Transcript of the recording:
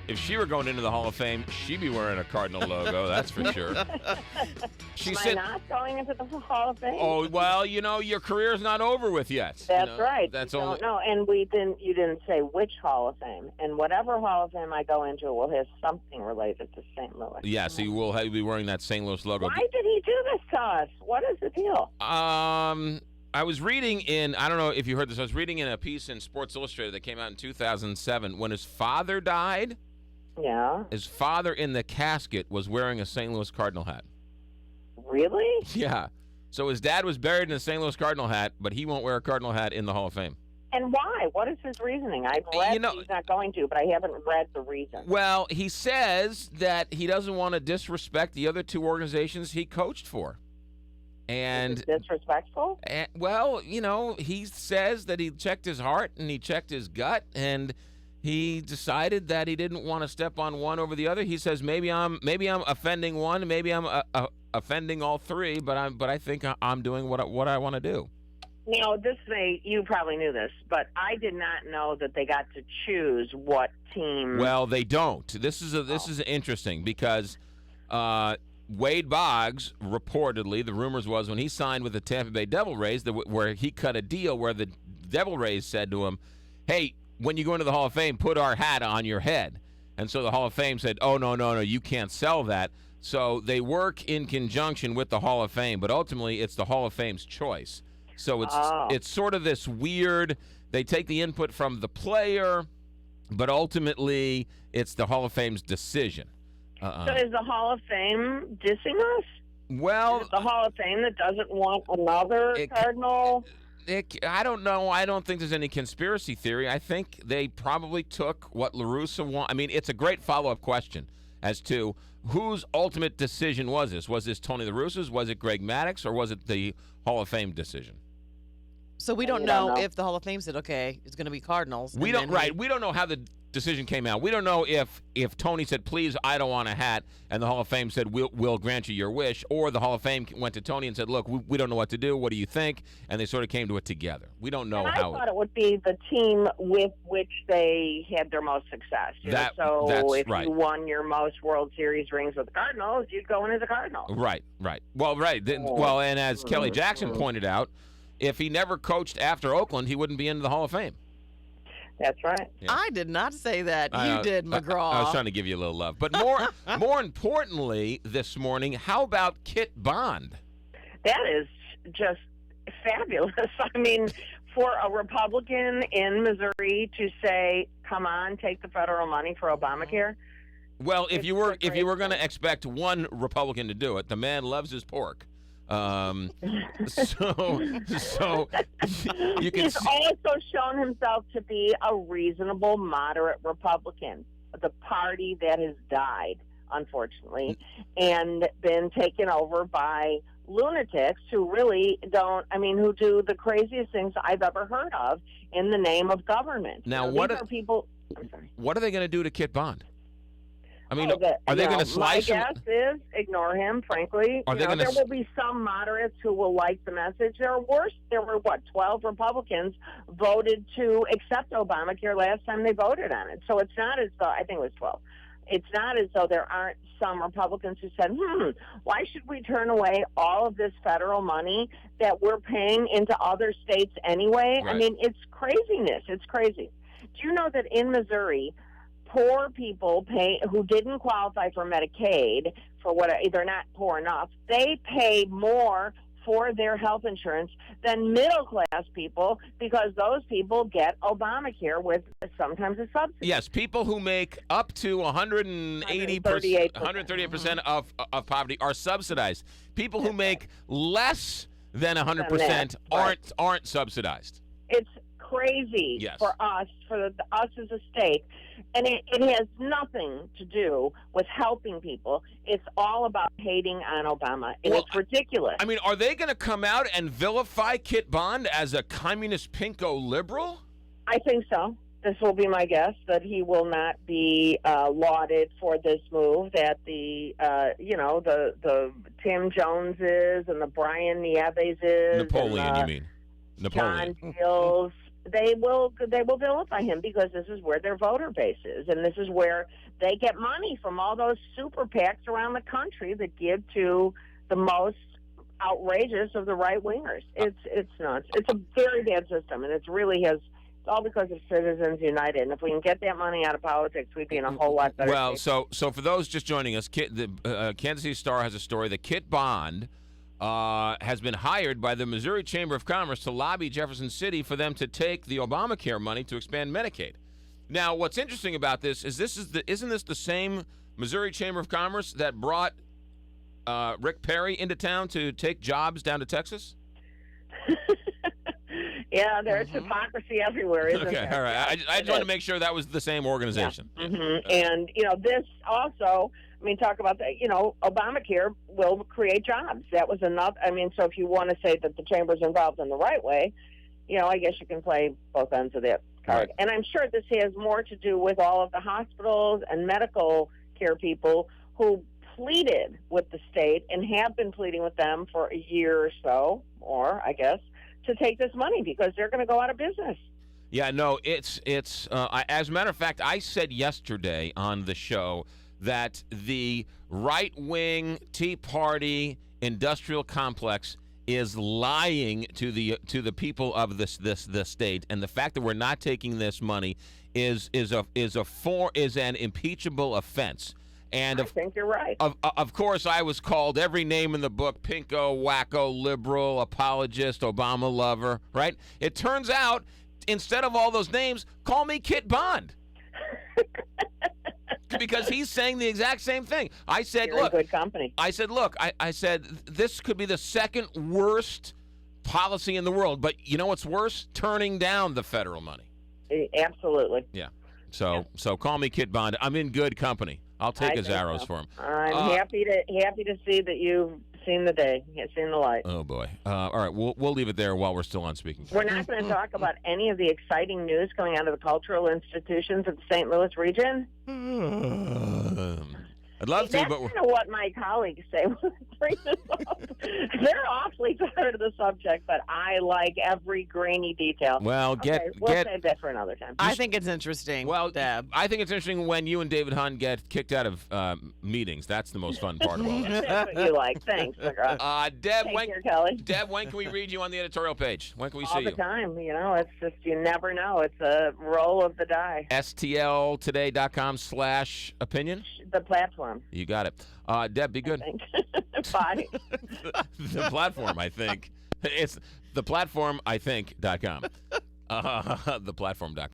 if she were going into the Hall of Fame, she'd be wearing a Cardinal logo, that's for sure. Am I not going into the Hall of Fame? Oh, well, your career's not over with yet. That's right. That's you only. Don't know. And you didn't say which Hall of Fame. And whatever Hall of Fame I go into will have something related to St. Louis. Yeah, so you will be wearing that St. Louis logo. Why did he do this to us? What is the deal? I was reading I don't know if you heard this, I was reading in a piece in Sports Illustrated that came out in 2007. When his father died, his father in the casket was wearing a St. Louis Cardinal hat. Really? Yeah. So his dad was buried in a St. Louis Cardinal hat, but he won't wear a Cardinal hat in the Hall of Fame. And why? What is his reasoning? I've read he's not going to, but I haven't read the reason. Well, he says that he doesn't want to disrespect the other two organizations he coached for. And is it disrespectful? He says that he checked his heart and he checked his gut, and he decided that he didn't want to step on one over the other. He says maybe I'm offending one, maybe I'm offending all three, but I think I'm doing what I want to do. Now, you probably knew this, but I did not know that they got to choose what team. Well, they don't. This is interesting because Wade Boggs, reportedly, the rumors was when he signed with the Tampa Bay Devil Rays, where he cut a deal where the Devil Rays said to him, hey, when you go into the Hall of Fame, put our hat on your head. And so the Hall of Fame said, oh, no, you can't sell that. So they work in conjunction with the Hall of Fame, but ultimately it's the Hall of Fame's choice. So it's sort of this weird, they take the input from the player, but ultimately it's the Hall of Fame's decision. So is the Hall of Fame dissing us? Well, is it the Hall of Fame that doesn't want another Cardinal? I don't know. I don't think there's any conspiracy theory. I think they probably took what La Russa want. I mean, it's a great follow-up question as to whose ultimate decision was this. Was this Tony La Russa's? Was it Greg Maddux? Or was it the Hall of Fame decision? So we don't know if the Hall of Fame said, okay, it's going to be Cardinals. We don't know how the decision came out. We don't know if Tony said, please, I don't want a hat, and the Hall of Fame said, we'll grant you your wish, or the Hall of Fame went to Tony and said, look, we don't know what to do. What do you think? And they sort of came to it together. We don't know how. I thought it would be the team with which they had their most success. That's if right. you won your most World Series rings with the Cardinals, you'd go in as a Cardinal. Right. Well, right. Well, and as Kelly Jackson pointed out, if he never coached after Oakland, he wouldn't be into the Hall of Fame. That's right. Yeah. I did not say that. You did, McGraw. I was trying to give you a little love. But more importantly this morning, how about Kit Bond? That is just fabulous. I mean, for a Republican in Missouri to say, come on, take the federal money for Obamacare. Well, if you were going to expect one Republican to do it, the man loves his pork. So you can He's also shown himself to be a reasonable, moderate Republican. The party that has died, unfortunately, and been taken over by lunatics who really who do the craziest things I've ever heard of in the name of government. Now, what are people? I'm sorry. What are they going to do to Kit Bond? I mean, are they going to slice him? My guess is ignore him, frankly. There will be some moderates who will like the message. There were 12 Republicans voted to accept Obamacare last time they voted on it. So it's not as though, I think it was 12. It's not as though there aren't some Republicans who said, why should we turn away all of this federal money that we're paying into other states anyway? Right. I mean, it's craziness. It's crazy. Do you know that in Missouri, poor people who didn't qualify for Medicaid, they're not poor enough, they pay more for their health insurance than middle-class people because those people get Obamacare with sometimes a subsidy. Yes, people who make up to 138% of poverty are subsidized. People who make less than 100% aren't subsidized. It's crazy for us as a state, and it has nothing to do with helping people. It's all about hating on Obama, and it's ridiculous. I mean, are they going to come out and vilify Kit Bond as a communist pinko liberal? I think so. This will be my guess, that he will not be lauded for this move, that the Tim Joneses and the Brian Nieves Napoleon, you mean? Napoleon. John Deals, they will vilify him because this is where their voter base is, and this is where they get money from all those super PACs around the country that give to the most outrageous of the right wingers. It's nuts. It's a very bad system, and it's all because of Citizens United. And if we can get that money out of politics, we'd be in a whole lot better shape. So for those just joining us, the Kansas City Star has a story that Kit Bond has been hired by the Missouri Chamber of Commerce to lobby Jefferson City for them to take the Obamacare money to expand Medicaid. Now, what's interesting about this is isn't this the same Missouri Chamber of Commerce that brought Rick Perry into town to take jobs down to Texas? Yeah, there's hypocrisy everywhere, isn't there? Okay, all right. I just want to make sure that was the same organization. Yeah. Mm-hmm. And, this also, talk about that, Obamacare will create jobs. That was enough. So if you want to say that the chamber's involved in the right way, I guess you can play both ends of that card. Right. And I'm sure this has more to do with all of the hospitals and medical care people who pleaded with the state and have been pleading with them for a year or so, or I guess, to take this money because they're going to go out of business. Yeah, no, it's as a matter of fact, I said yesterday on the show that the right-wing Tea Party industrial complex is lying to the people of this state, and the fact that we're not taking this money is an impeachable offense. And I think you're right. Of course, I was called every name in the book: pinko, wacko, liberal, apologist, Obama lover, right? It turns out, instead of all those names, call me Kit Bond. Because he's saying the exact same thing. I said, you're in good company. I said, look, I said, this could be the second worst policy in the world. But you know what's worse? Turning down the federal money. Absolutely. Yeah. So call me Kit Bond. I'm in good company. I'll take his arrows for him. I'm happy to see that you've seen the day, seen the light. Oh boy! All right, we'll leave it there while we're still on speaking. We're not going to talk about any of the exciting news coming out of the cultural institutions of the St. Louis region. I'd love to, but that's kind of what my colleagues say when I bring this up. They're awfully tired of the subject, but I like every grainy detail. Well, we'll save that for another time. I think it's interesting. Well, Deb, I think it's interesting when you and David Hunt get kicked out of meetings. That's the most fun part of all that. That's what you like. Thanks, McGraw. Deb, Kelly. Deb, when can we read you on the editorial page? When can we see you? All the time. It's just you never know. It's a roll of the die. STLtoday.com/opinion. The platform. You got it. Deb, be good. Bye. The platform, I think. It's theplatform, I think.com. Theplatform.com.